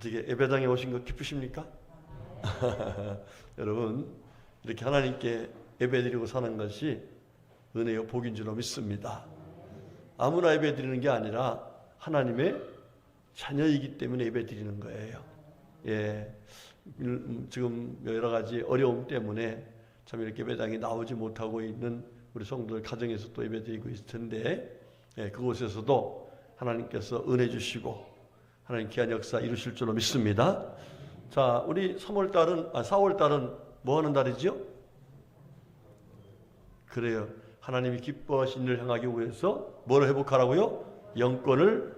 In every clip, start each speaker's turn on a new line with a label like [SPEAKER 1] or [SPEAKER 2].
[SPEAKER 1] 어떻게 예배당에 오신 거 기쁘십니까? 여러분, 이렇게 하나님께 예배드리고 사는 것이 은혜요 복인 줄로 믿습니다. 아무나 예배드리는 게 아니라 하나님의 자녀이기 때문에 예배드리는 거예요. 예, 지금 여러 가지 어려움 때문에 참 이렇게 예배당에 나오지 못하고 있는 우리 성도들 가정에서 또 예배드리고 있을 텐데, 예, 그곳에서도 하나님께서 은혜 주시고 하나님 귀한 역사 이루실 줄로 믿습니다. 자, 우리 4월달은 뭐 하는 달이죠? 그래요. 하나님이 기뻐하신 일을 향하기 위해서 뭘 회복하라고요? 영권을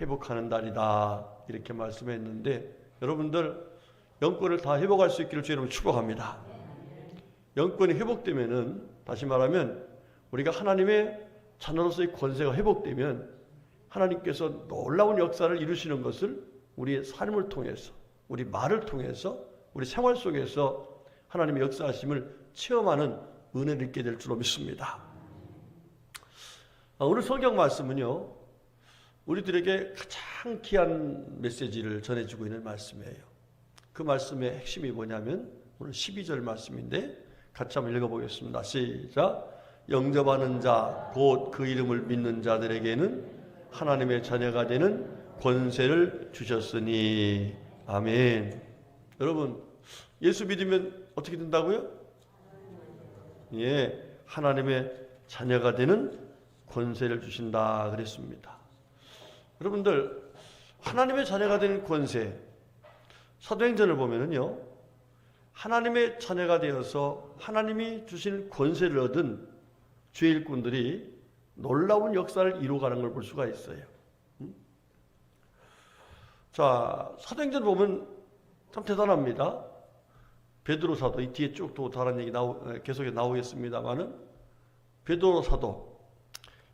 [SPEAKER 1] 회복하는 달이다. 이렇게 말씀했는데, 여러분들 영권을 다 회복할 수 있기를 주님으로 축복합니다. 영권이 회복되면은, 다시 말하면 우리가 하나님의 자녀로서의 권세가 회복되면 하나님께서 놀라운 역사를 이루시는 것을 우리의 삶을 통해서, 우리 말을 통해서, 우리 생활 속에서 하나님의 역사하심을 체험하는 은혜를 있게 될 줄로 믿습니다. 오늘 성경 말씀은요, 우리들에게 가장 귀한 메시지를 전해주고 있는 말씀이에요. 그 말씀의 핵심이 뭐냐면 오늘 12절 말씀인데 같이 한번 읽어보겠습니다. 시작. 영접하는 자, 곧 그 이름을 믿는 자들에게는 하나님의 자녀가 되는 권세를 주셨으니. 아멘. 여러분, 예수 믿으면 어떻게 된다고요? 예, 하나님의 자녀가 되는 권세를 주신다 그랬습니다. 여러분들, 하나님의 자녀가 되는 권세, 사도행전을 보면은요, 하나님의 자녀가 되어서 하나님이 주신 권세를 얻은 주의 일꾼들이 놀라운 역사를 이루어가는 걸 볼 수가 있어요. 자, 사도행전 보면 참 대단합니다. 베드로 사도, 이 뒤에 쭉 또 다른 얘기 계속해 나오겠습니다만은, 베드로 사도,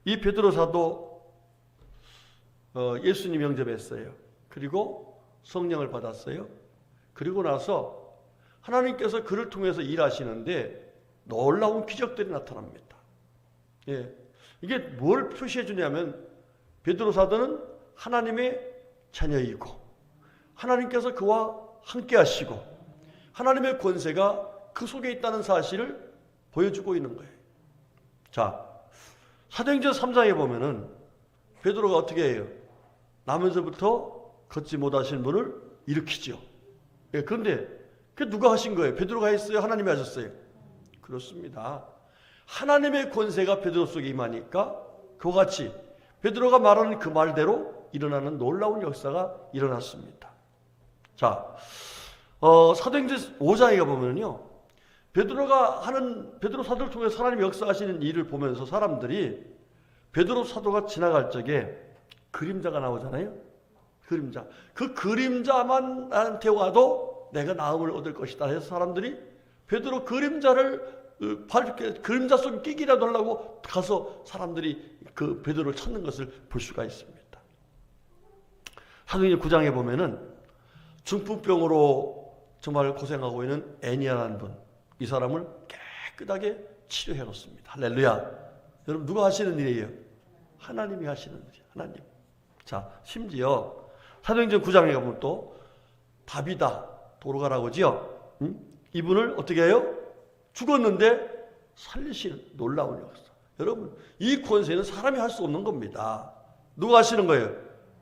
[SPEAKER 1] 이 베드로 사도 예수님 영접했어요. 그리고 성령을 받았어요. 그리고 나서 하나님께서 그를 통해서 일하시는데 놀라운 기적들이 나타납니다. 예, 이게 뭘 표시해 주냐면, 베드로 사도는 하나님의 자녀이고 하나님께서 그와 함께 하시고 하나님의 권세가 그 속에 있다는 사실을 보여주고 있는 거예요. 자, 사도행전 3장에 보면은 베드로가 어떻게 해요? 나면서부터 걷지 못하신 분을 일으키죠. 예, 그런데 그게 누가 하신 거예요? 베드로가 했어요? 하나님이 하셨어요? 그렇습니다. 하나님의 권세가 베드로 속에 임하니까 그와 같이 베드로가 말하는 그 말대로 일어나는 놀라운 역사가 일어났습니다. 자, 사도행전 5장에 가보면요, 베드로 사도를 통해서 하나님 역사하시는 일을 보면서 사람들이 베드로 사도가 지나갈 적에 그림자가 나오잖아요. 그림자. 그 그림자만 나한테 와도 내가 나음을 얻을 것이다 해서 사람들이 베드로 그림자를 그림자 속에 끼기라도 하려고 가서 사람들이 그 베드로를 찾는 것을 볼 수가 있습니다. 사도행전 9장에 보면은 중풍병으로 정말 고생하고 있는 애니아라는 분, 이 사람을 깨끗하게 치료해 놓습니다. 할렐루야. 여러분, 누가 하시는 일이에요? 하나님이 하시는 일이에요. 하나님. 자, 심지어 사도행전 9장에 가면 또 다비다 도로가라고 하지요. 이분을 어떻게 해요? 죽었는데 살리시는 놀라운 역사. 여러분, 이 권세는 사람이 할 수 없는 겁니다. 누가 하시는 거예요?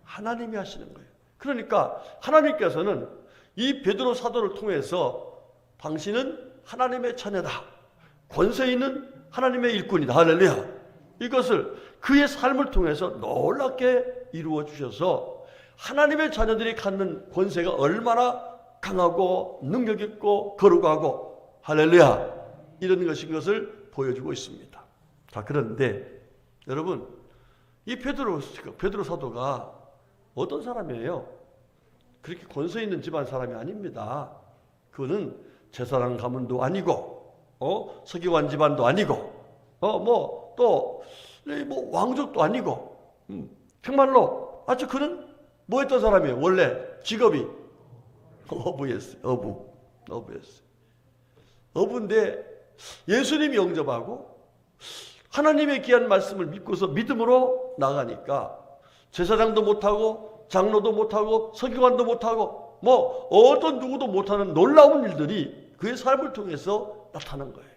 [SPEAKER 1] 하나님이 하시는 거예요. 그러니까 하나님께서는 이 베드로 사도를 통해서 당신은 하나님의 자녀다, 권세 있는 하나님의 일꾼이다, 할렐루야, 이것을 그의 삶을 통해서 놀랍게 이루어 주셔서 하나님의 자녀들이 갖는 권세가 얼마나 강하고 능력 있고 거룩하고, 할렐루야, 이런 것을 보여주고 있습니다. 자, 그런데 여러분, 이 베드로 사도가 어떤 사람이에요? 그렇게 권세 있는 집안 사람이 아닙니다. 그는 제사장 가문도 아니고, 서기관 집안도 아니고, 왕족도 아니고, 정말로 아주 그는 뭐 했던 사람이에요? 원래 직업이 어부였어요. 어부였어요. 어부인데 예수님이 영접하고 하나님의 귀한 말씀을 믿고서 믿음으로 나가니까 제사장도 못하고 장로도 못하고 서기관도 못하고 뭐 어떤 누구도 못하는 놀라운 일들이 그의 삶을 통해서 나타난 거예요.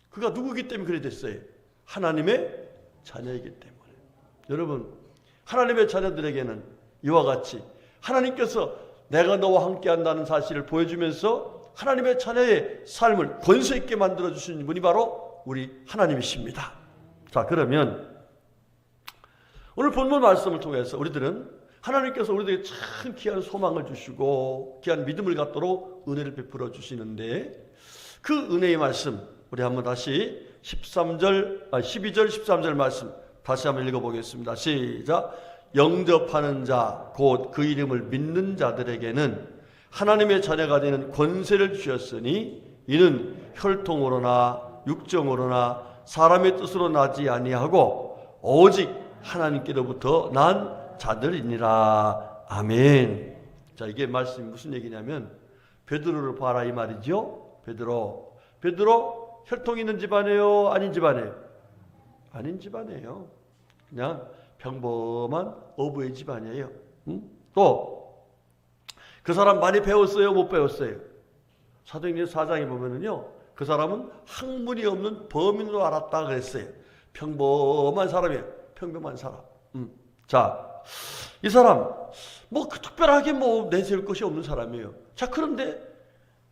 [SPEAKER 1] 그가 누구기 때문에 그래 됐어요? 하나님의 자녀이기 때문에. 여러분, 하나님의 자녀들에게는 이와 같이 하나님께서 내가 너와 함께 한다는 사실을 보여주면서 하나님의 자녀의 삶을 권세 있게 만들어 주신 분이 바로 우리 하나님이십니다. 자, 그러면 오늘 본문 말씀을 통해서 우리들은 하나님께서 우리들에게 참 귀한 소망을 주시고 귀한 믿음을 갖도록 은혜를 베풀어 주시는데, 그 은혜의 말씀 우리 한번 다시 12절 13절 말씀 다시 한번 읽어보겠습니다. 시작. 영접하는 자 곧 그 이름을 믿는 자들에게는 하나님의 자녀가 되는 권세를 주셨으니 이는 혈통으로나 육정으로나 사람의 뜻으로 나지 아니하고 오직 하나님께로부터 난 자들이니라. 아멘. 자, 이게 말씀이 무슨 얘기냐면 베드로를 봐라 이 말이죠. 베드로 혈통 있는 집안이에요? 아닌 집안이에요? 아닌 집안이에요. 그냥 평범한 어부의 집안이에요. 또 그 사람 많이 배웠어요? 못 배웠어요? 사도행전 4장에 보면은요, 그 사람은 학문이 없는 범인으로 알았다 그랬어요. 평범한 사람이에요. 평범한 사람. 자, 이 사람 뭐 특별하게 뭐 내세울 것이 없는 사람이에요. 자, 그런데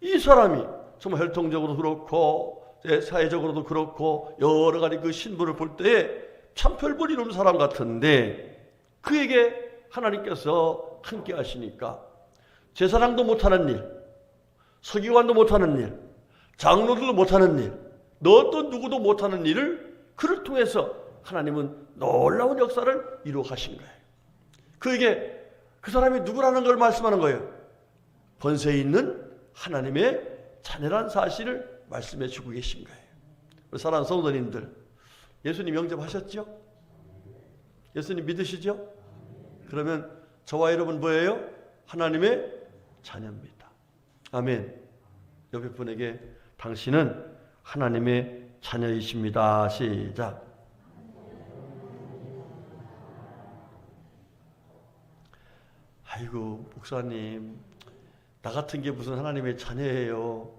[SPEAKER 1] 이 사람이 정말 혈통적으로 그렇고 사회적으로도 그렇고 여러 가지 그 신분을 볼 때에 참 별볼 일 없는 사람 같은데, 그에게 하나님께서 함께 하시니까 제사장도 못하는 일, 서기관도 못하는 일, 장로들도 못하는 일, 어떤 누구도 못하는 일을 그를 통해서 하나님은 놀라운 역사를 이루어 가신 거예요. 그에게 그 사람이 누구라는 걸 말씀하는 거예요. 권세 있는 하나님의 자녀란 사실을 말씀해 주고 계신 거예요. 우리 사랑하는 성도님들, 예수님 영접하셨죠? 예수님 믿으시죠? 그러면 저와 여러분 뭐예요? 하나님의 자녀입니다. 아멘. 옆에 분에게 당신은 하나님의 자녀이십니다. 시작. 아이고 목사님, 나 같은 게 무슨 하나님의 자녀예요,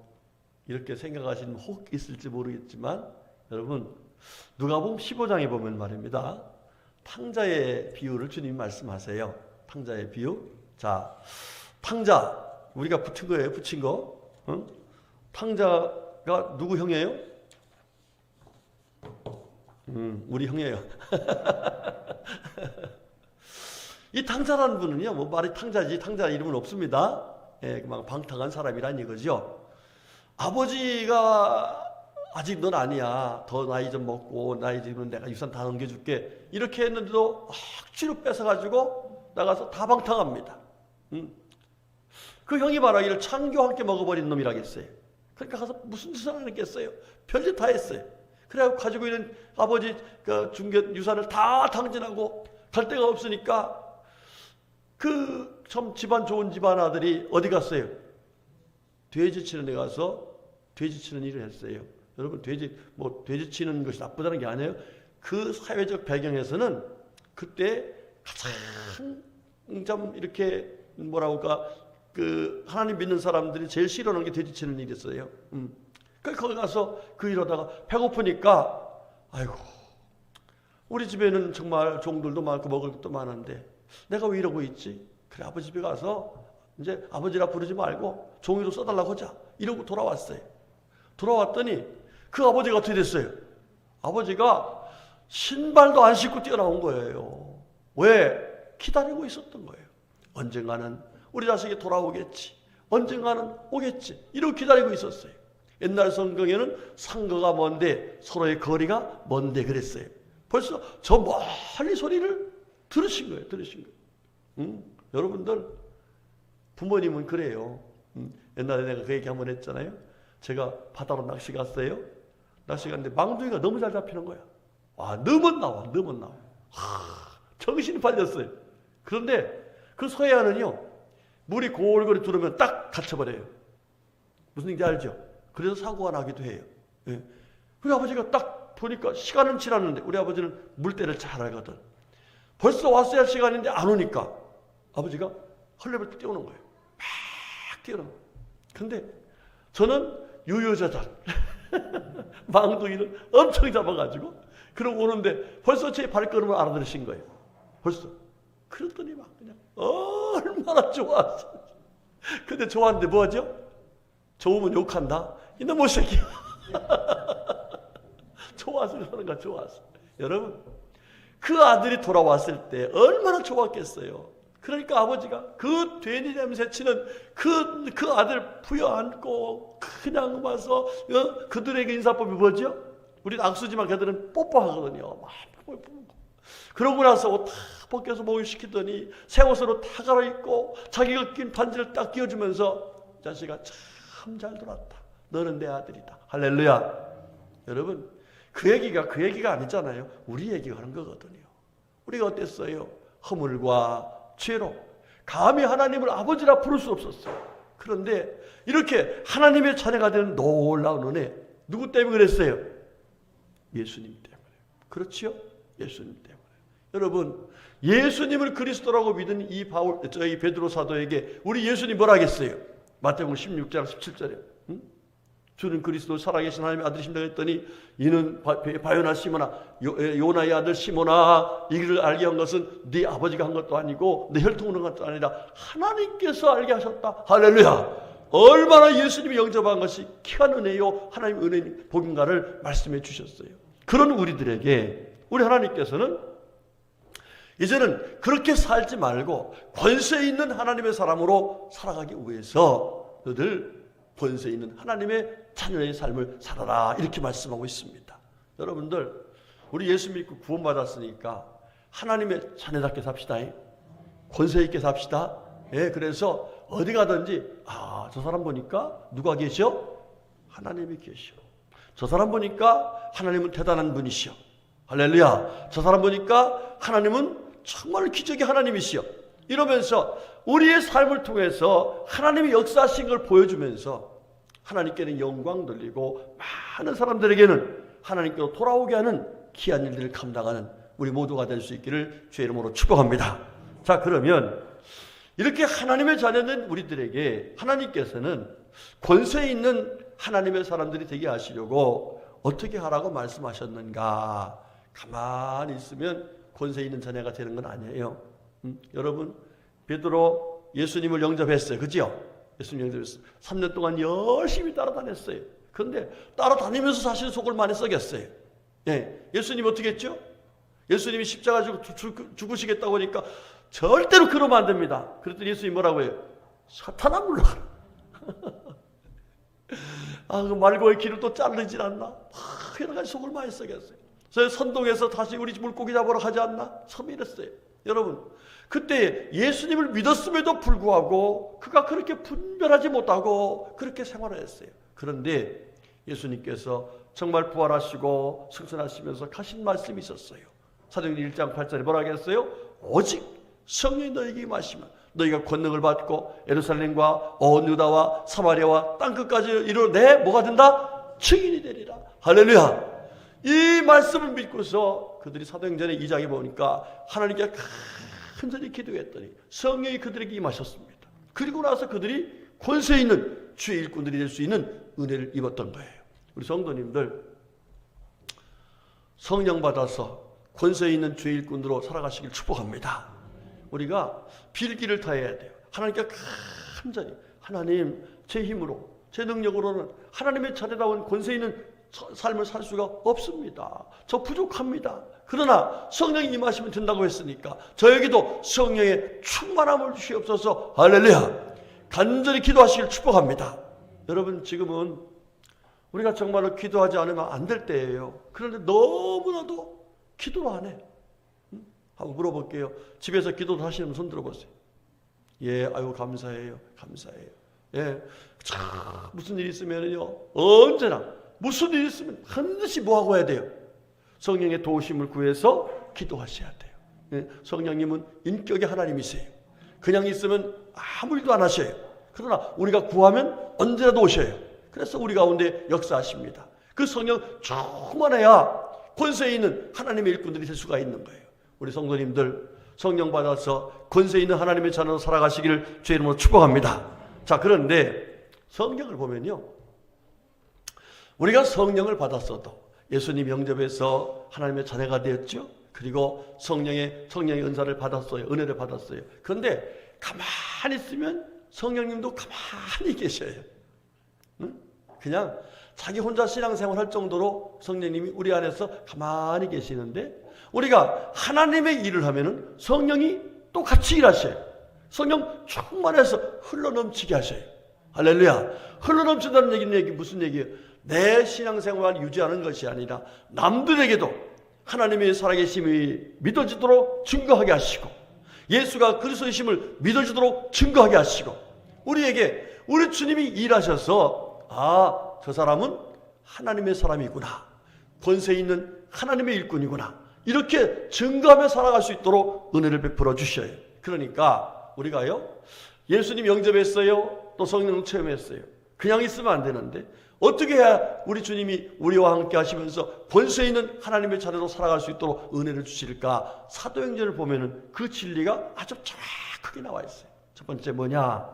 [SPEAKER 1] 이렇게 생각하시는 분 혹 있을지 모르겠지만, 여러분 누가복음 15장에 보면 말입니다, 탕자의 비유를 주님 말씀하세요. 탕자의 비유. 자, 탕자 우리가 붙인 거예요. 붙인 거. 응? 탕자가 누구 형이에요? 우리 형이에요. 이 탕자라는 분은요, 뭐 말이 탕자지 탕자 이름은 없습니다. 예, 막 방탕한 사람이란 이거죠. 아버지가 아직 넌 아니야, 더 나이 좀 먹고 나이 들면 내가 유산 다 넘겨줄게, 이렇게 했는데도 억지로 뺏어가지고 나가서 다 방탕합니다. 그 형이 말하기를 창교 함께 먹어버린 놈이라겠어요. 그러니까 가서 무슨 짓을 안 했겠어요? 별짓 다 했어요. 그래갖고 가지고 있는 아버지 그 중견 유산을 다 탕진하고 갈 데가 없으니까 그 참 집안 좋은 집안 아들이 어디 갔어요? 돼지 치는 데 가서 돼지 치는 일을 했어요. 여러분, 돼지 치는 것이 나쁘다는 게 아니에요. 그 사회적 배경에서는 그때 가장 좀 이렇게 뭐라고 할까, 그 하나님 믿는 사람들이 제일 싫어하는 게 돼지 치는 일이었어요. 그러니까 거기 가서 그 일하다가 배고프니까, 아이고 우리 집에는 정말 종들도 많고 먹을 것도 많은데 내가 왜 이러고 있지? 그래, 아버지 집에 가서 이제 아버지라 부르지 말고 종이로 써달라고 하자, 이러고 돌아왔어요. 돌아왔더니 그 아버지가 어떻게 됐어요? 아버지가 신발도 안 신고 뛰어나온 거예요. 왜? 기다리고 있었던 거예요. 언젠가는 우리 자식이 돌아오겠지, 언젠가는 오겠지, 이러고 기다리고 있었어요. 옛날 성경에는 상거가 먼데 서로의 거리가 먼데 그랬어요. 벌써 저 멀리 소리를 들으신 거예요. 여러분들 부모님은 그래요. 옛날에 내가 그 얘기 한번 했잖아요. 제가 바다로 낚시 갔어요. 낚시 갔는데 망둥이가 너무 잘 잡히는 거야. 와, 너무 나와. 정신이 팔렸어요. 그런데 그 서해안은요, 물이 골고루 들어오면 딱 갇혀버려요. 무슨 얘기인지 알죠? 그래서 사고가 나기도 해요. 예. 우리 아버지가 딱 보니까 시간은 지났는데, 우리 아버지는 물때를 잘 알거든. 벌써 왔어야 할 시간인데 안 오니까 아버지가 헐레벌떡 뛰어오는 거예요. 뛰어넘어. 근데 저는 유유자적 망둥이를 엄청 잡아가지고 그러고 오는데 벌써 제 발걸음을 알아들으신 거예요. 벌써. 그랬더니 막 그냥 얼마나 좋았어. 근데 좋았는데 뭐하죠? 좋으면 욕한다. 이놈의 새끼야. 좋아서 그러는 거야. 좋아서. 여러분, 그 아들이 돌아왔을 때 얼마나 좋았겠어요. 그러니까 아버지가 그 돼지 냄새 치는 그 아들 부여안고 그냥 와서 그들에게 인사법이 뭐죠? 우리는 악수지만 그들은 뽀뽀하거든요. 막 뽀뽀. 그러고 나서 옷 다 벗겨서 목욕 시키더니 새 옷으로 다 갈아입고 자기가 낀 반지를 딱 끼워주면서 자식아 참 잘 돌았다. 너는 내 아들이다. 할렐루야. 여러분, 그 얘기가 아니잖아요. 우리 얘기가 하는 거거든요. 우리가 어땠어요? 허물과 죄로 감히 하나님을 아버지라 부를 수 없었어요. 그런데 이렇게 하나님의 자녀가 되는 놀라운 은혜, 누구 때문에 그랬어요? 예수님 때문에. 그렇지요? 예수님 때문에. 여러분, 예수님을 그리스도라고 믿은 저희 베드로 사도에게 우리 예수님 뭐라 하겠어요? 마태복음 16장 17절에 주는 그리스도 살아계신 하나님의 아들이신다 했더니 이는 바요나 시모나 요나의 아들 시모나 이를 알게 한 것은 네 아버지가 한 것도 아니고 네 혈통으로 한 것도 아니라 하나님께서 알게 하셨다. 할렐루야. 얼마나 예수님이 영접한 것이 귀한 은혜요 하나님 은혜님 복인가를 말씀해 주셨어요. 그런 우리들에게 우리 하나님께서는 이제는 그렇게 살지 말고 권세 있는 하나님의 사람으로 살아가기 위해서 너들 권세 있는 하나님의 자녀의 삶을 살아라 이렇게 말씀하고 있습니다. 여러분들 우리 예수 믿고 구원받았으니까 하나님의 자녀답게 삽시다. 권세 있게 삽시다. 예, 그래서 어디 가든지 저 사람 보니까 누가 계셔? 하나님이 계셔. 저 사람 보니까 하나님은 대단한 분이시여. 할렐루야. 저 사람 보니까 하나님은 정말 기적의 하나님이시여. 이러면서 우리의 삶을 통해서 하나님의 역사하신 걸 보여주면서 하나님께는 영광 돌리고 많은 사람들에게는 하나님께로 돌아오게 하는 귀한 일들을 감당하는 우리 모두가 될 수 있기를 주의 이름으로 축복합니다. 자, 그러면 이렇게 하나님의 자녀는 우리들에게 하나님께서는 권세 있는 하나님의 사람들이 되게 하시려고 어떻게 하라고 말씀하셨는가? 가만히 있으면 권세 있는 자녀가 되는 건 아니에요. 여러분, 베드로 예수님을 영접했어요. 그죠? 예수님 영접했어요. 3년 동안 열심히 따라다녔어요. 그런데 따라다니면서 사실 속을 많이 썩였어요. 예, 예수님 어떻게 했죠? 예수님이 십자가 죽으시겠다고 하니까 절대로 그러면 안 됩니다. 그랬더니 예수님이 뭐라고 해요? 사탄아 물러가라. 그 말고의 길을 또 자르질 않나? 여러 가지 속을 많이 썩였어요. 그래서 선동에서 다시 우리 물고기 잡으러 가지 않나? 참 이랬어요. 여러분, 그때 예수님을 믿었음에도 불구하고 그가 그렇게 분별하지 못하고 그렇게 생활을 했어요. 그런데 예수님께서 정말 부활하시고 승천하시면서 하신 말씀이 있었어요. 사도행전 1장 8절에 뭐라고 했어요? 오직 성령이 너에게 임하시면 너희가 권능을 받고 예루살렘과 온 유다와 사마리아와 땅끝까지 이르러 내 뭐가 된다? 증인이 되리라. 할렐루야. 이 말씀을 믿고서 그들이 사도행전의 2장에 보니까 하나님께 간절히 기도했더니 성령이 그들에게 임하셨습니다. 그리고 나서 그들이 권세 있는 주의 일꾼들이 될 수 있는 은혜를 입었던 거예요. 우리 성도님들 성령 받아서 권세 있는 주의 일꾼으로 살아가시길 축복합니다. 우리가 빌기를 다해야 돼요. 하나님께 간절히 하나님 제 힘으로 제 능력으로는 하나님의 자녀다운 권세 있는 삶을 살 수가 없습니다. 저 부족합니다. 그러나 성령이 임하시면 된다고 했으니까 저에게도 성령의 충만함을 주시옵소서. 할렐루야. 간절히 기도하시길 축복합니다. 여러분, 지금은 우리가 정말로 기도하지 않으면 안 될 때예요. 그런데 너무나도 기도를 안 해. 한번 물어볼게요. 집에서 기도도 하시는 분 손 들어보세요. 예, 아유 감사해요. 감사해요. 예, 무슨 일 있으면요 언제나 무슨 일 있으면 반드시 뭐하고 해야 돼요? 성령의 도우심을 구해서 기도하셔야 돼요. 예, 성령님은 인격의 하나님이세요. 그냥 있으면 아무 일도 안 하셔요. 그러나 우리가 구하면 언제라도 오셔요. 그래서 우리 가운데 역사하십니다. 그 성령 충만해야 권세 있는 하나님의 일꾼들이 될 수가 있는 거예요. 우리 성도님들 성령 받아서 권세 있는 하나님의 자녀로 살아가시기를 주의 이름으로 축복합니다. 자, 그런데 성경을 보면요, 우리가 성령을 받았어도 예수님 영접해서 하나님의 자녀가 되었죠. 그리고 성령의 은사를 받았어요. 은혜를 받았어요. 그런데 가만히 있으면 성령님도 가만히 계셔요. 응? 그냥 자기 혼자 신앙생활 할 정도로 성령님이 우리 안에서 가만히 계시는데, 우리가 하나님의 일을 하면은 성령이 또 같이 일하셔요. 성령 충만해서 흘러넘치게 하셔요. 할렐루야. 흘러넘친다는 얘기는 무슨 얘기예요? 내 신앙생활을 유지하는 것이 아니라 남들에게도 하나님의 살아계심이 믿어지도록 증거하게 하시고, 예수가 그리스도이심을 믿어지도록 증거하게 하시고, 우리에게 우리 주님이 일하셔서 저 사람은 하나님의 사람이구나, 권세 있는 하나님의 일꾼이구나, 이렇게 증거하며 살아갈 수 있도록 은혜를 베풀어 주셔요. 그러니까 우리가요, 예수님 영접했어요, 또 성령 체험했어요. 그냥 있으면 안 되는데 어떻게 해야 우리 주님이 우리와 함께 하시면서 권세 있는 하나님의 자녀로 살아갈 수 있도록 은혜를 주실까? 사도행전을 보면은 그 진리가 아주 정확하게 나와 있어요. 첫 번째 뭐냐?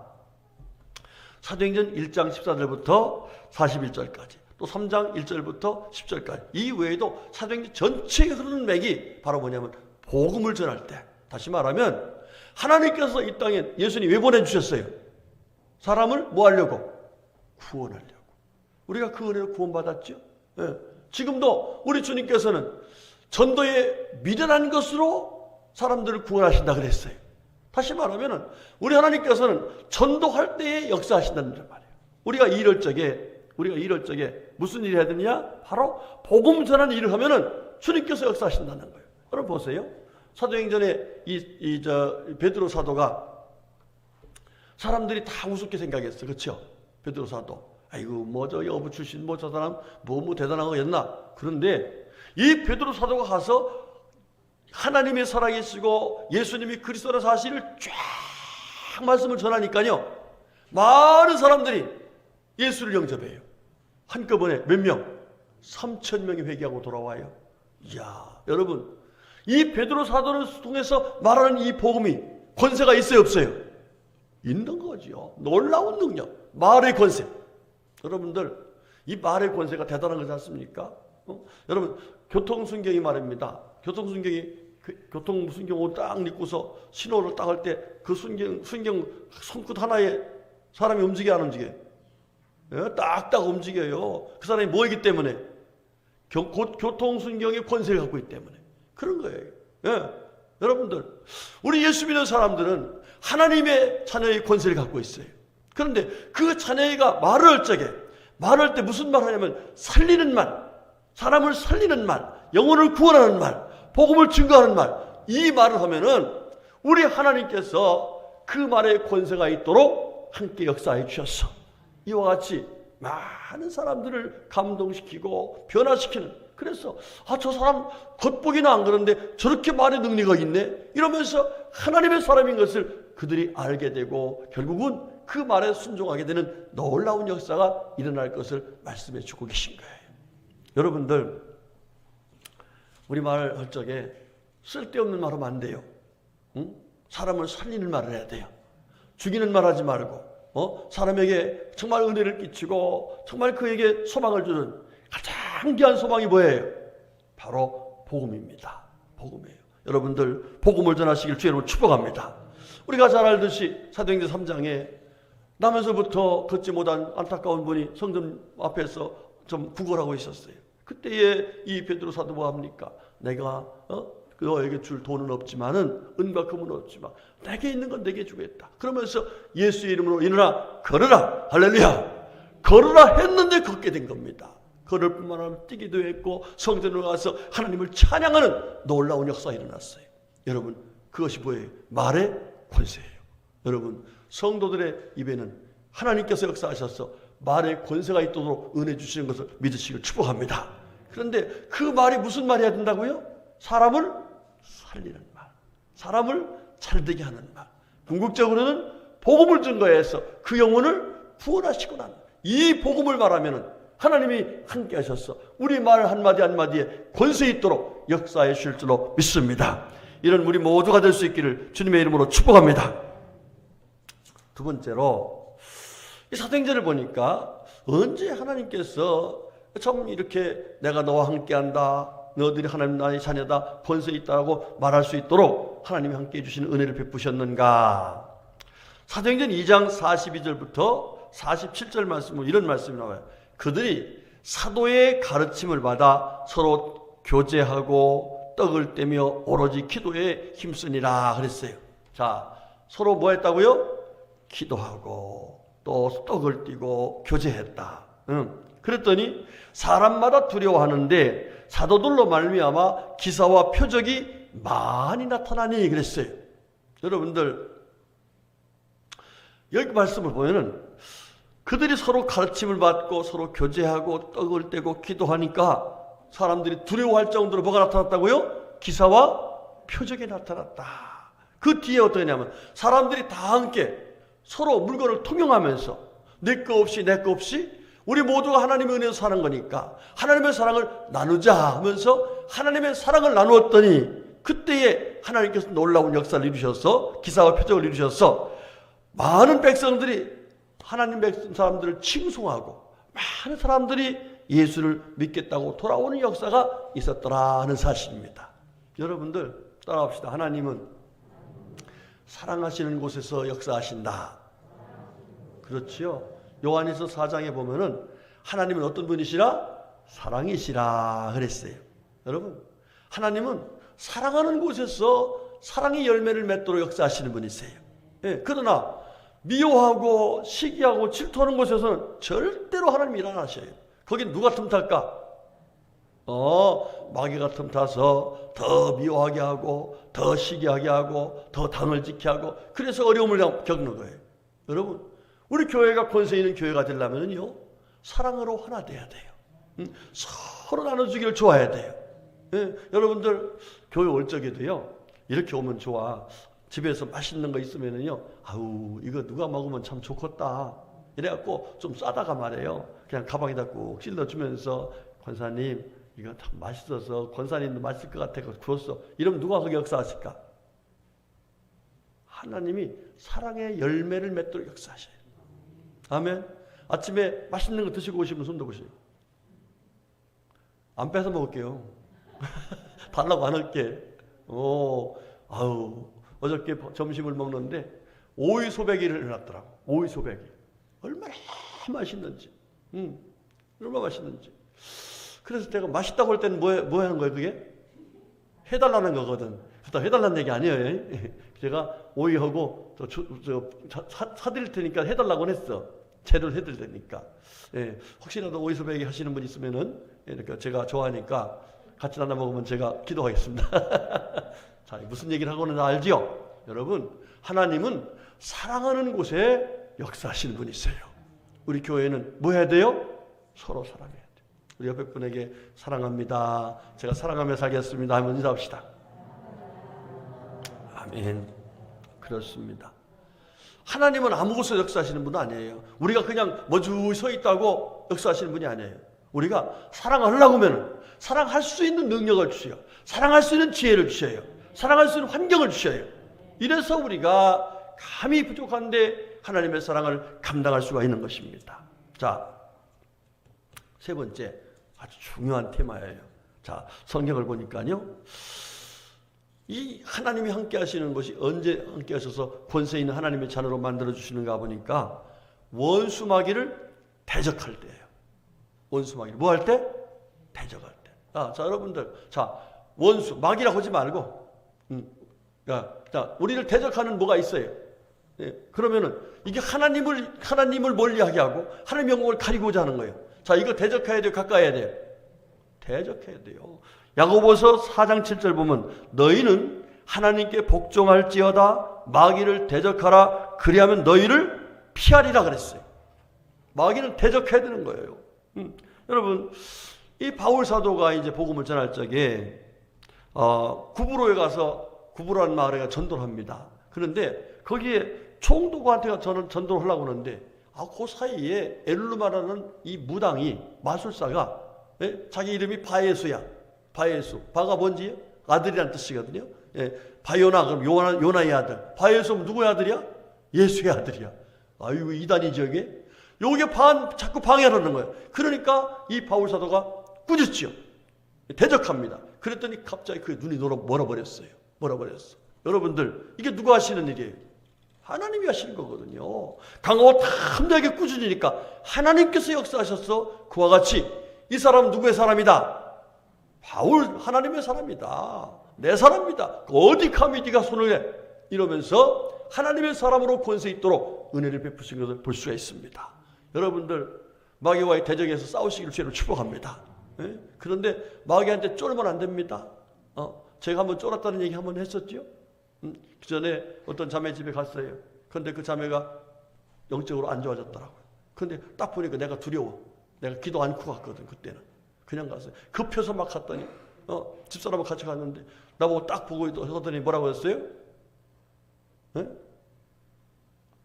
[SPEAKER 1] 사도행전 1장 14절부터 41절까지, 또 3장 1절부터 10절까지, 이 외에도 사도행전 전체에 흐르는 맥이 바로 뭐냐면 복음을 전할 때, 다시 말하면 하나님께서 이 땅에 예수님 왜 보내주셨어요? 사람을 뭐 하려고? 구원하려고. 우리가 그 은혜를 구원받았죠. 예. 지금도 우리 주님께서는 전도에 미련한 것으로 사람들을 구원하신다 그랬어요. 다시 말하면 우리 하나님께서는 전도할 때에 역사하신다는 말이에요. 우리가 이럴 적에 무슨 일을 해야 되느냐? 바로 복음 전하는 일을 하면은 주님께서 역사하신다는 거예요. 여러분 보세요. 사도행전에 베드로 사도가 사람들이 다 우습게 생각했어요. 그렇죠? 베드로 사도. 아이고 저 여부 출신 저 사람 뭐 대단한 거였나? 그런데 이 베드로 사도가 가서 하나님의 살아계시고 예수님이 그리스도라는 사실을 쫙 말씀을 전하니까요, 많은 사람들이 예수를 영접해요. 한꺼번에 몇 명? 3,000명이 회개하고 돌아와요. 이야, 여러분, 이 베드로 사도를 통해서 말하는 이 복음이 권세가 있어요, 없어요? 있는 거죠. 놀라운 능력, 말의 권세. 여러분들, 이 말의 권세가 대단한 거지 않습니까? 여러분, 교통순경이 말입니다. 교통순경 옷 딱 입고서 신호를 딱 할 때 그 순경 손끝 하나에 사람이 움직여 안 움직여요? 예? 딱딱 움직여요. 그 사람이 뭐이기 때문에? 교통순경의 권세를 갖고 있기 때문에. 그런 거예요. 예. 여러분들, 우리 예수 믿는 사람들은 하나님의 자녀의 권세를 갖고 있어요. 그런데 그 자녀가 말을 할 때 무슨 말 하냐면 살리는 말, 사람을 살리는 말, 영혼을 구원하는 말, 복음을 증거하는 말, 이 말을 하면은 우리 하나님께서 그 말에 권세가 있도록 함께 역사해 주셨어. 이와 같이 많은 사람들을 감동시키고 변화시키는, 그래서 저 사람 겉보기는 안 그런데 저렇게 말의 능력이 있네, 이러면서 하나님의 사람인 것을 그들이 알게 되고 결국은 그 말에 순종하게 되는 놀라운 역사가 일어날 것을 말씀해 주고 계신 거예요. 여러분들, 우리 말할 적에 쓸데없는 말 하면 안 돼요. 응? 사람을 살리는 말을 해야 돼요. 죽이는 말 하지 말고, 사람에게 정말 은혜를 끼치고 정말 그에게 소망을 주는 가장 귀한 소망이 뭐예요? 바로 복음입니다. 복음이에요. 여러분들, 복음을 전하시길 주의로 축복합니다. 우리가 잘 알듯이 사도행전 3장에 나면서부터 걷지 못한 안타까운 분이 성전 앞에서 좀 구걸하고 있었어요. 그때에 이 베드로 사도 뭐 합니까? 내가 너에게 줄 돈은 없지만은, 은과 금은 없지만 내게 있는 건 내게 주겠다. 그러면서 예수의 이름으로 일어나 걸으라. 할렐루야. 걸으라 했는데 걷게 된 겁니다. 걸을 뿐만 아니라 뛰기도 했고 성전으로 가서 하나님을 찬양하는 놀라운 역사가 일어났어요. 여러분, 그것이 뭐예요? 말의 권세예요. 여러분, 성도들의 입에는 하나님께서 역사하셔서 말의 권세가 있도록 은혜 주시는 것을 믿으시길 축복합니다. 그런데 그 말이 무슨 말이 해야 된다고요? 사람을 살리는 말, 사람을 잘되게 하는 말, 궁극적으로는 복음을 증거해서 그 영혼을 구원하시고 난 이 복음을 말하면 하나님이 함께 하셔서 우리 말 한마디 한마디에 권세 있도록 역사해 주실 줄로 믿습니다. 이런 우리 모두가 될 수 있기를 주님의 이름으로 축복합니다. 두 번째로, 이 사도행전을 보니까 언제 하나님께서 참 이렇게 내가 너와 함께한다, 너희들이 하나님 나의 자녀다, 권세 있다고 말할 수 있도록 하나님이 함께해 주시는 은혜를 베푸셨는가. 사도행전 2장 42절부터 47절 말씀은 이런 말씀이 나와요. 그들이 사도의 가르침을 받아 서로 교제하고 떡을 떼며 오로지 기도에 힘쓰니라 그랬어요. 자, 서로 뭐 했다고요? 기도하고 또 떡을 띠고 교제했다. 그랬더니 사람마다 두려워하는데 사도들로 말미암아 기사와 표적이 많이 나타나니 그랬어요. 여러분들 여기 말씀을 보면은 그들이 서로 가르침을 받고 서로 교제하고 떡을 떼고 기도하니까 사람들이 두려워할 정도로 뭐가 나타났다고요? 기사와 표적이 나타났다. 그 뒤에 어떻게 하냐면 사람들이 다 함께 서로 물건을 통용하면서 내 거 없이 내 거 없이 우리 모두가 하나님의 은혜로 사는 거니까 하나님의 사랑을 나누자 하면서 하나님의 사랑을 나누었더니 그때에 하나님께서 놀라운 역사를 이루셔서 기사와 표적을 이루셔서 많은 백성들이 하나님 백성 사람들을 칭송하고 많은 사람들이 예수를 믿겠다고 돌아오는 역사가 있었더라 하는 사실입니다. 여러분들 따라합시다. 하나님은 사랑하시는 곳에서 역사하신다. 그렇지요. 요한일서 4장에 보면은 하나님은 어떤 분이시라? 사랑이시라 그랬어요. 여러분, 하나님은 사랑하는 곳에서 사랑의 열매를 맺도록 역사하시는 분이세요. 예, 그러나 미워하고 시기하고 질투하는 곳에서는 절대로 하나님 일 안 하셔요. 거긴 누가 틈탈까? 마귀가 틈타서 더 미워하게 하고 더 시기하게 하고 더 당을 지게 하고 그래서 어려움을 겪는 거예요. 여러분, 우리 교회가 권세 있는 교회가 되려면요 사랑으로 하나 돼야 돼요. 서로 나눠주기를 좋아해야 돼요. 예, 여러분들 교회 올 적에도요 이렇게 오면 좋아. 집에서 맛있는 거 있으면은요, 아우 이거 누가 먹으면 참 좋겠다. 이래갖고 좀 싸다가 말해요. 그냥 가방에다 꼭 찔러주면서 권사님 이거 참 맛있어서 권사님도 맛있을 것 같아서 구웠어. 이러면 누가 거기 역사하실까? 하나님이 사랑의 열매를 맺도록 역사하셔요. 아멘. 아침에 맛있는 거 드시고 오시면 손 들어보세요. 안 뺏어 먹을게요. 달라고 안 할게. 어저께 점심을 먹는데 오이 소배기를 해놨더라고. 오이 소배기. 얼마나 맛있는지. 얼마나 맛있는지. 그래서 내가 맛있다고 할 때는 뭐 하는 거예요 그게? 해달라는 거거든. 그렇다고 해달라는 얘기 아니에요. 제가 오이하고 사드릴 테니까 해달라고 했어. 재료를 해드릴 테니까. 예, 혹시라도 오이 소배기 하시는 분 있으면은 그러니까 제가 좋아하니까 같이 나눠 먹으면 제가 기도하겠습니다. 자, 무슨 얘기를 하고는 알죠? 여러분, 하나님은 사랑하는 곳에 역사하시는 분이세요. 우리 교회는 뭐 해야 돼요? 서로 사랑해야 돼요. 우리 옆에 분에게 사랑합니다. 제가 사랑하며 살겠습니다 하면 인사합시다. 아멘. 그렇습니다. 하나님은 아무 곳에서 역사하시는 분은 아니에요. 우리가 그냥 머주히 서 있다고 역사하시는 분이 아니에요. 우리가 사랑하려고 하면 사랑할 수 있는 능력을 주셔요. 사랑할 수 있는 지혜를 주셔요. 사랑할 수 있는 환경을 주셔요. 이래서 우리가 감히 부족한데 하나님의 사랑을 감당할 수가 있는 것입니다. 자, 세 번째 아주 중요한 테마예요. 자, 성경을 보니까요. 이 하나님이 함께 하시는 것이 언제 함께 하셔서 권세 있는 하나님의 자녀로 만들어 주시는가 보니까 원수 마귀를 대적할 때예요. 원수 마귀를 뭐 할 때? 대적할 때. 자, 여러분들, 자, 원수 마귀라고 하지 말고, 자, 우리를 대적하는 뭐가 있어요? 예, 그러면은 이게 하나님을 멀리하게 하고 하나님의 영광을 가리고자 하는 거예요. 자, 이거 대적해야 돼요, 가까이 해야 돼요? 대적해야 돼요. 야고보서 4장 7절 보면 너희는 하나님께 복종할지어다 마귀를 대적하라 그리하면 너희를 피하리라 그랬어요. 마귀는 대적해야 되는 거예요. 여러분, 이 바울 사도가 이제 복음을 전할 적에 구브로에 가서 구브로라는 마을에 전도를 합니다. 그런데 거기에 총독한테가 저는 전도를 하려고 하는데 그 사이에 엘루마라는 이 무당이 마술사가 자기 이름이 바예수야. 바예수. 바가 뭔지 아들이라는 뜻이거든요. 바요나 그럼 요나의 아들. 바예수는 누구의 아들이야? 예수의 아들이야. 아이고 이단이죠 이게. 요게 자꾸 방해하는 거예요. 그러니까 이 바울 사도가 꾸짖지요. 대적합니다. 그랬더니 갑자기 그 눈이 멀어버렸어요. 멀어버렸어. 여러분들, 이게 누가 하시는 일이에요? 하나님이 하시는 거거든요. 강하고 탐나게 꾸짖으니까 하나님께서 역사하셨어. 그와 같이 이 사람은 누구의 사람이다? 바울, 하나님의 사람이다. 내 사람이다. 어디 감히 네가 손을 해? 이러면서 하나님의 사람으로 권세 있도록 은혜를 베푸신 것을 볼 수가 있습니다. 여러분들, 마귀와의 대적에서 싸우시기를 주로 축복합니다. 그런데 마귀한테 쫄면 안 됩니다. 제가 한번 쫄았다는 얘기 한번 했었죠. 그 전에 어떤 자매 집에 갔어요. 그런데 그 자매가 영적으로 안 좋아졌더라고요. 그런데 딱 보니까 내가 두려워. 내가 기도 않고 갔거든. 그때는 그냥 갔어요. 급해서 막 갔더니 집사람하고 같이 갔는데 나보고 딱 보고 하더니 뭐라고 했어요?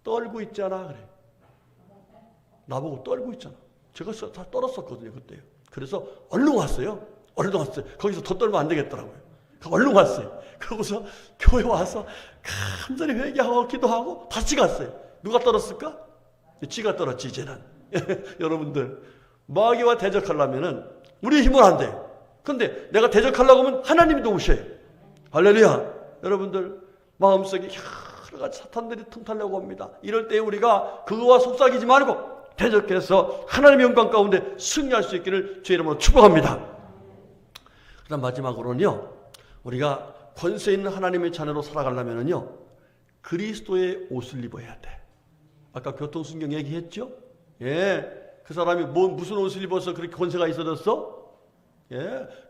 [SPEAKER 1] 떨고 있잖아. 그래. 나보고 떨고 있잖아. 제가 다 떨었었거든요. 그때요. 그래서 얼른 왔어요. 얼른 왔어요. 거기서 더 떨면 안 되겠더라고요. 얼른 왔어요. 그러고서 교회 와서 간절히 회개하고 기도하고 다시 갔어요. 누가 떨었을까? 지가 떨었지 이제는. 여러분들, 마귀와 대적하려면은 우리의 힘은 안 돼요. 근데 내가 대적하려고 하면 하나님이 도우셔요. 할렐루야. 여러분들, 마음속에 여러 가지 사탄들이 틈타려고 합니다. 이럴 때 우리가 그거와 속삭이지 말고 대적해서 하나님의 영광 가운데 승리할 수 있기를 주의 이름으로 축복합니다. 그다음 마지막으로는요, 우리가 권세 있는 하나님의 자녀로 살아가려면은요, 그리스도의 옷을 입어야 돼. 아까 교통순경 얘기했죠? 그 사람이 무슨 옷을 입어서 그렇게 권세가 있어졌어?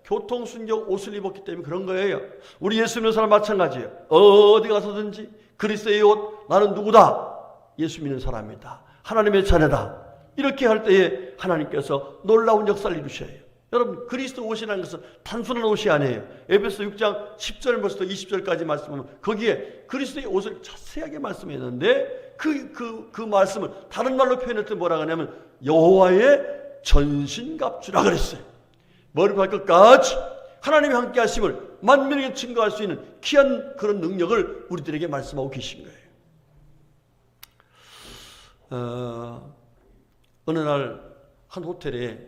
[SPEAKER 1] 교통순경 옷을 입었기 때문에 그런 거예요. 우리 예수 믿는 사람 마찬가지예요. 어디 가서든지 그리스도의 옷, 나는 누구다? 예수 믿는 사람이다. 하나님의 자녀다. 이렇게 할 때에 하나님께서 놀라운 역사를 이루셔요. 여러분, 그리스도 옷이라는 것은 단순한 옷이 아니에요. 에베소 6장 10절부터 20절까지 말씀하면 거기에 그리스도의 옷을 자세하게 말씀했는데 그 말씀을 다른 말로 표현할 때 뭐라고 하냐면 여호와의 전신갑주라 그랬어요. 머리 발끝까지 하나님이 함께 하심을 만민에게 증거할 수 있는 귀한 그런 능력을 우리들에게 말씀하고 계신 거예요. 어느 날 한 호텔에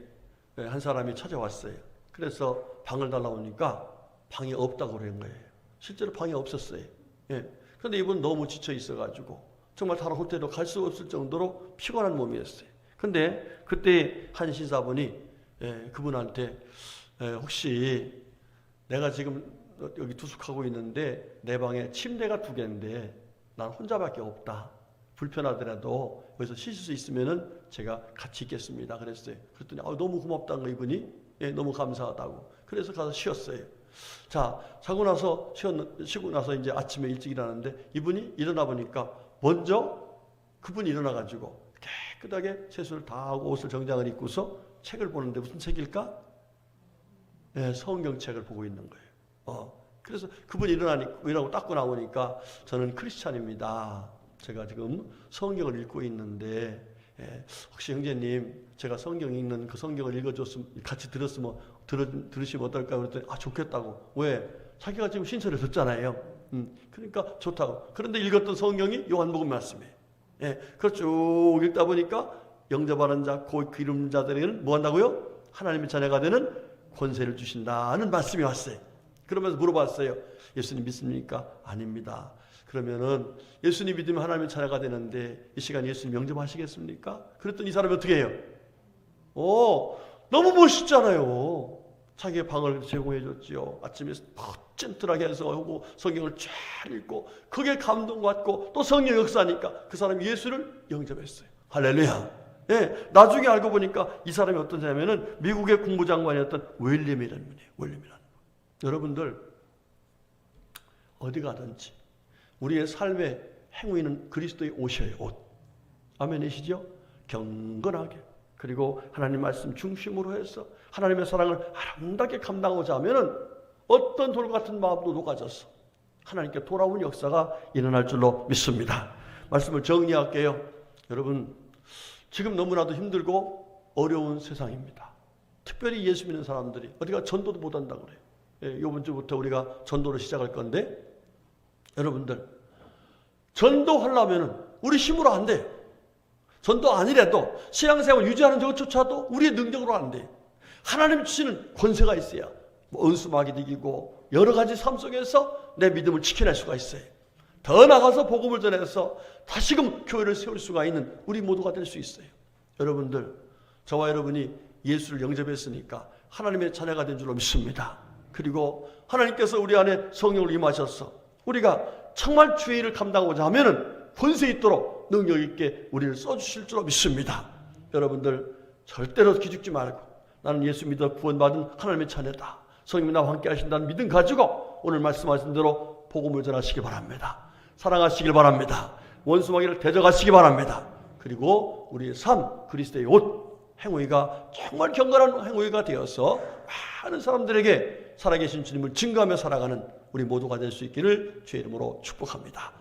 [SPEAKER 1] 한 사람이 찾아왔어요. 그래서 방을 달라오니까 방이 없다고 그런 거예요. 실제로 방이 없었어요. 그런데 이분은 너무 지쳐 있어가지고 정말 다른 호텔로 갈 수 없을 정도로 피곤한 몸이었어요. 근데 그때 한 신사분이 그분한테 혹시 내가 지금 여기 투숙하고 있는데 내 방에 침대가 2개인데 난 혼자밖에 없다. 불편하더라도 여기서 쉬실 수 있으면은 제가 같이 있겠습니다. 그랬어요. 그랬더니 너무 고맙다는 거 이분이 너무 감사하다고. 그래서 가서 쉬었어요. 자, 쉬고 나서 이제 아침에 일찍 일어났는데 이분이 일어나 보니까 먼저 그분이 일어나가지고 깨끗하게 세수를 다 하고 옷을 정장을 입고서 책을 보는데 무슨 책일까? 성경책을 보고 있는 거예요. 그래서 그분이 일어나고 닦고 나오니까 저는 크리스찬입니다. 제가 지금 성경을 읽고 있는데 혹시 형제님 제가 성경 읽는 그 성경을 읽어줬으면 같이 들으시면 어떨까? 그랬더니 좋겠다고. 왜? 자기가 지금 신설을 듣잖아요. 그러니까 좋다고. 그런데 읽었던 성경이 요한복음 말씀이에요. 그걸 쭉 읽다 보니까 영접하는 자, 곧 기름 자들에게는 뭐 한다고요? 하나님의 자녀가 되는 권세를 주신다는 말씀이 왔어요. 그러면서 물어봤어요. 예수님 믿습니까? 아닙니다. 그러면은 예수님 믿으면 하나님의 자녀가 되는데 이 시간 예수님 영접하시겠습니까? 그랬더니 이 사람이 어떻게 해요? 너무 멋있잖아요. 자기의 방을 제공해 줬지요. 아침에 젠틀하게 해서 오고 성경을 잘 읽고 그게 감동받고 또 성령 역사하니까 그 사람이 예수를 영접했어요. 할렐루야. 나중에 알고 보니까 이 사람이 어떤 사람이냐면은 미국의 국무장관이었던 윌리엄이라는 분이에요. 윌리엄이라는 분. 여러분들 어디 가든지 우리의 삶의 행위는 그리스도의 옷이에요. 옷. 아멘이시죠? 경건하게 그리고 하나님 말씀 중심으로 해서 하나님의 사랑을 아름답게 감당하고자 하면은 어떤 돌 같은 마음도 녹아져서 하나님께 돌아오는 역사가 일어날 줄로 믿습니다. 말씀을 정리할게요. 여러분, 지금 너무나도 힘들고 어려운 세상입니다. 특별히 예수 믿는 사람들이 어디가 전도도 못한다고 그래요. 이번 주부터 우리가 전도를 시작할 건데 여러분들 전도하려면 우리 힘으로 안 돼요. 전도 아니래도 신앙생활 유지하는 것조차도 우리의 능력으로 안 돼요. 하나님 주시는 권세가 있어야 뭐 은수마귀도 이기고 여러 가지 삶 속에서 내 믿음을 지켜낼 수가 있어요. 더 나가서 복음을 전해서 다시금 교회를 세울 수가 있는 우리 모두가 될 수 있어요. 여러분들, 저와 여러분이 예수를 영접했으니까 하나님의 자녀가 된 줄로 믿습니다. 그리고 하나님께서 우리 안에 성령을 임하셔서 우리가 정말 주의 일을 감당하고자 하면은 권세 있도록 능력 있게 우리를 써주실 줄로 믿습니다. 여러분들 절대로 기죽지 말고 나는 예수 믿어 구원받은 하나님의 자녀다. 성령이 나와 함께 하신다는 믿음 가지고 오늘 말씀하신 대로 복음을 전하시기 바랍니다. 사랑하시길 바랍니다. 원수마귀를 대적하시기 바랍니다. 그리고 우리의 삶, 그리스도의 옷, 행위가 정말 경건한 행위가 되어서 많은 사람들에게 살아계신 주님을 증거하며 살아가는 우리 모두가 될 수 있기를 주의 이름으로 축복합니다.